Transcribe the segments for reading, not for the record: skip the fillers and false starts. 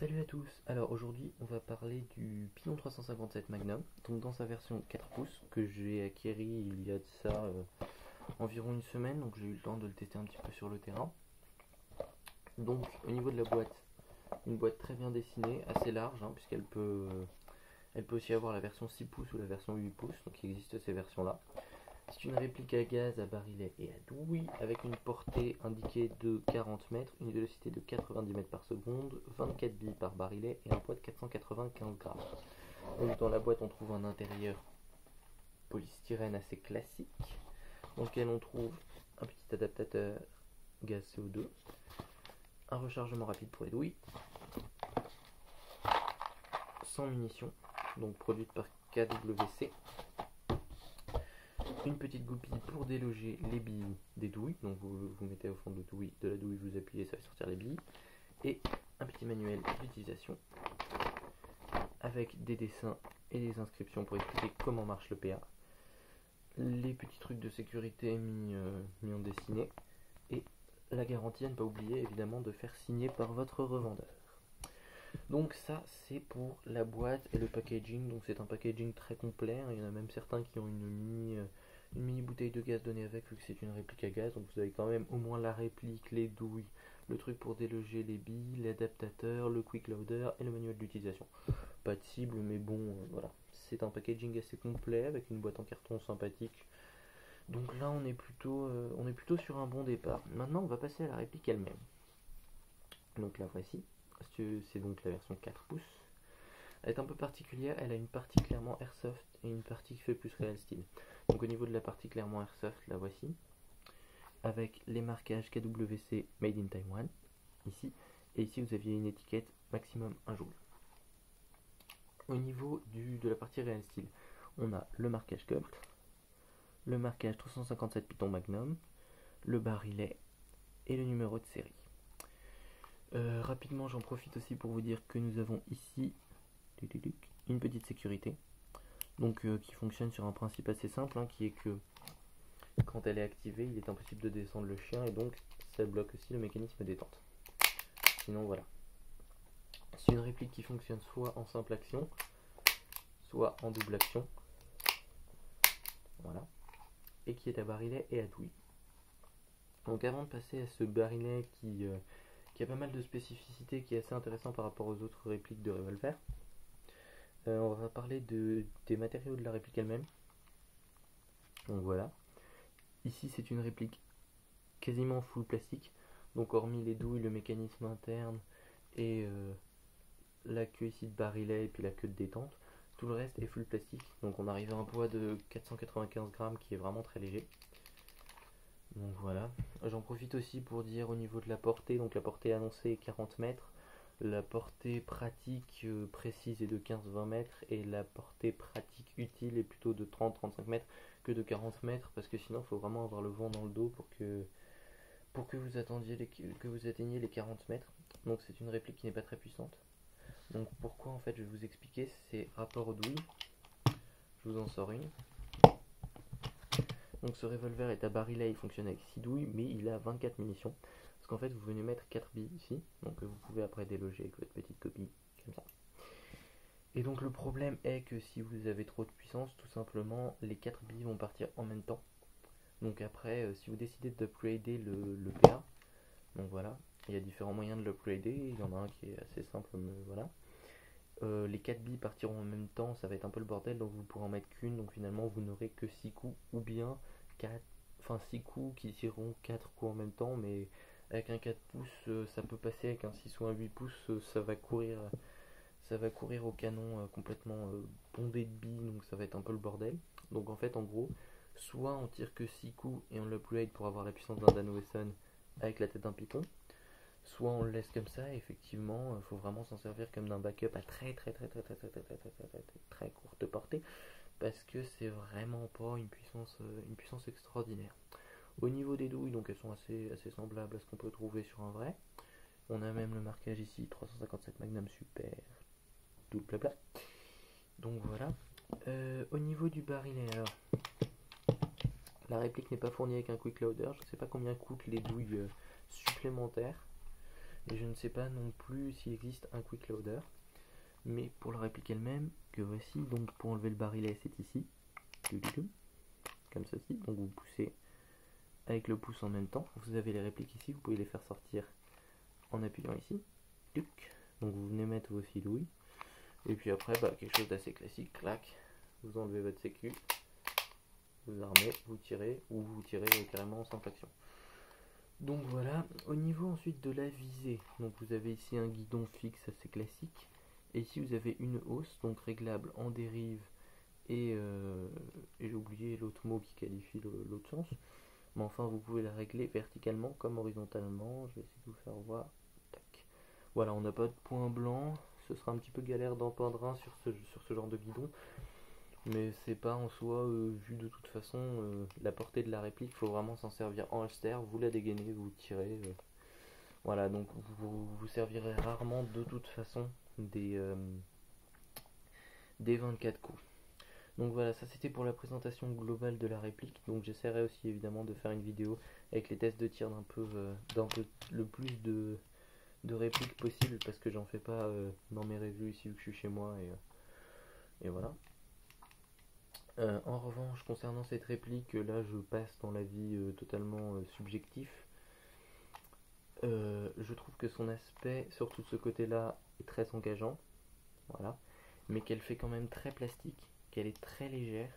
Salut à tous, alors aujourd'hui on va parler du Pinon 357 Magnum, donc dans sa version 4 pouces que j'ai acquéri il y a de ça environ une semaine, donc j'ai eu le temps de le tester un petit peu sur le terrain. Donc au niveau de la boîte, une boîte très bien dessinée, assez large, elle peut aussi avoir la version 6 pouces ou la version 8 pouces, donc il existe ces versions là. C'est une réplique à gaz, à barillet et à douille avec une portée indiquée de 40 mètres, une vélocité de 90 mètres par seconde, 24 billes par barillet et un poids de 495 grammes. Donc dans la boîte on trouve un intérieur polystyrène assez classique dans lequel on trouve un petit adaptateur gaz CO2, un rechargement rapide pour les douilles, 100 munitions donc produites par KWC, une petite goupille pour déloger les billes des douilles, donc vous mettez au fond de la douille, vous appuyez, ça va sortir les billes, et un petit manuel d'utilisation avec des dessins et des inscriptions pour expliquer comment marche le PA, les petits trucs de sécurité mis en dessiné, et la garantie à ne pas oublier évidemment de faire signer par votre revendeur. Donc ça c'est pour la boîte et le packaging, donc c'est un packaging très complet, il y en a même certains qui ont une mini bouteille de gaz donnée avec vu que c'est une réplique à gaz, donc vous avez quand même au moins la réplique, les douilles, le truc pour déloger les billes, l'adaptateur, le quick loader et le manuel d'utilisation. Pas de cible mais bon voilà, c'est un packaging assez complet avec une boîte en carton sympathique. Donc là on est plutôt sur un bon départ. Maintenant on va passer à la réplique elle-même. Donc la voici. C'est donc la version 4 pouces. Elle est un peu particulière, elle a une partie clairement airsoft et une partie qui fait plus réel style. Donc au niveau de la partie clairement airsoft, la voici, avec les marquages KWC Made in Taiwan, ici, et ici vous aviez une étiquette maximum 1 joule. Au niveau de la partie réel style, on a le marquage Colt, le marquage 357 Python Magnum, le barillet et le numéro de série. Rapidement, j'en profite aussi pour vous dire que nous avons ici une petite sécurité, donc qui fonctionne sur un principe assez simple, qui est que quand elle est activée, il est impossible de descendre le chien et donc ça bloque aussi le mécanisme détente. Sinon voilà. C'est une réplique qui fonctionne soit en simple action, soit en double action. Voilà. Et qui est à barillet et à douille. Donc avant de passer à ce barillet qui a pas mal de spécificités, qui est assez intéressant par rapport aux autres répliques de revolver, on va parler des matériaux de la réplique elle-même. Donc voilà. Ici c'est une réplique quasiment full plastique, donc hormis les douilles, le mécanisme interne et la queue ici de barillet et puis la queue de détente, tout le reste est full plastique, donc on arrive à un poids de 495 grammes qui est vraiment très léger. Donc voilà, j'en profite aussi pour dire au niveau de la portée, donc la portée annoncée est 40 mètres, la portée pratique précise est de 15-20 mètres et la portée pratique utile est plutôt de 30-35 mètres que de 40 mètres, parce que sinon il faut vraiment avoir le vent dans le dos pour que vous atteigniez les 40 mètres. Donc c'est une réplique qui n'est pas très puissante. Donc pourquoi en fait je vais vous expliquer, c'est rapport aux douilles. Je vous en sors une. Donc ce revolver est à barillet, il fonctionne avec 6 douilles, mais il a 24 munitions. Parce qu'en fait vous venez mettre 4 billes ici, donc vous pouvez après déloger avec votre petite copie, comme ça. Et donc le problème est que si vous avez trop de puissance, tout simplement les 4 billes vont partir en même temps. Donc après, si vous décidez d'upgrader le PA, donc voilà, il y a différents moyens de l'upgrader, il y en a un qui est assez simple, mais voilà. Les 4 billes partiront en même temps, ça va être un peu le bordel, donc vous pourrez en mettre qu'une, donc finalement vous n'aurez que 6 coups, ou bien 6 coups qui tireront 4 coups en même temps, mais avec un 4 pouces ça peut passer, avec un 6 ou un 8 pouces ça va courir au canon complètement bondé de billes, donc ça va être un peu le bordel. Donc en fait en gros, soit on tire que 6 coups et on l'upgrade pour avoir la puissance d'un Dan Wesson avec la tête d'un python, soit on le laisse comme ça et effectivement il faut vraiment s'en servir comme d'un backup à très courte portée, parce que c'est vraiment pas une puissance extraordinaire. Au niveau des douilles, donc elles sont assez semblables à ce qu'on peut trouver sur un vrai. On a même le marquage ici 357 Magnum Super, tout blabla. Donc voilà. Au niveau du barillet, alors la réplique n'est pas fournie avec un quick loader. Je ne sais pas combien coûtent les douilles supplémentaires. Et je ne sais pas non plus s'il existe un quick loader. Mais pour la réplique elle-même, que voici, donc pour enlever le barillet, c'est ici. Comme ceci. Donc vous poussez avec le pouce en même temps. Vous avez les répliques ici, vous pouvez les faire sortir en appuyant ici. Donc vous venez mettre vos filous. Et puis après, quelque chose d'assez classique, clac. Vous enlevez votre sécu, vous armez, vous tirez, ou vous tirez carrément sans traction. Donc voilà, au niveau ensuite de la visée, donc vous avez ici un guidon fixe assez classique, et ici vous avez une hausse, donc réglable en dérive, et j'ai oublié l'autre mot qui qualifie l'autre sens, mais enfin vous pouvez la régler verticalement comme horizontalement. Je vais essayer de vous faire voir. Tac. Voilà, on n'a pas de point blanc, ce sera un petit peu galère d'en peindre un sur ce genre de guidon. Mais c'est pas en soi, vu de toute façon, la portée de la réplique, il faut vraiment s'en servir en holster, vous la dégainez, vous tirez. Voilà, donc vous servirez rarement de toute façon des 24 coups. Donc voilà, ça c'était pour la présentation globale de la réplique. Donc j'essaierai aussi évidemment de faire une vidéo avec les tests de tir d'un peu le plus de répliques possible, parce que j'en fais pas dans mes reviews ici vu que je suis chez moi, et voilà. En revanche, concernant cette réplique, là je passe dans l'avis totalement subjectif. Je trouve que son aspect, surtout de ce côté-là, est très engageant, voilà, mais qu'elle fait quand même très plastique, qu'elle est très légère,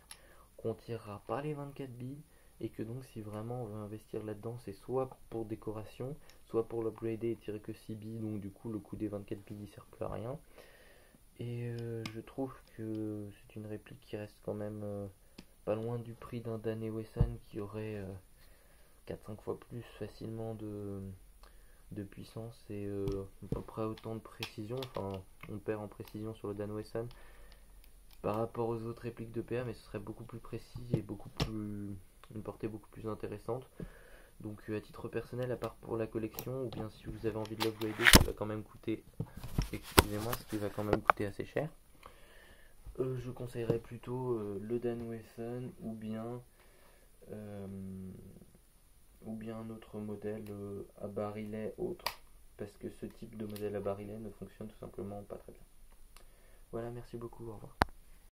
qu'on tirera pas les 24 billes, et que donc si vraiment on veut investir là-dedans, c'est soit pour décoration, soit pour l'upgrader et tirer que 6 billes, donc du coup le coup des 24 billes il sert plus à rien. Et je trouve que c'est une réplique qui reste quand même pas loin du prix d'un Dane-Wesson qui aurait 4-5 fois plus facilement de puissance et à peu près autant de précision. Enfin, on perd en précision sur le Dane-Wesson par rapport aux autres répliques de PA, mais ce serait beaucoup plus précis et une portée beaucoup plus intéressante. Donc à titre personnel, à part pour la collection, ou bien si vous avez envie de l'upgrader, ce qui va quand même coûter, excusez-moi, ce qui va quand même coûter assez cher, je conseillerais plutôt le Dane-Wesson ou bien un autre modèle à barillet autre, parce que ce type de modèle à barillet ne fonctionne tout simplement pas très bien. Voilà, merci beaucoup, au revoir.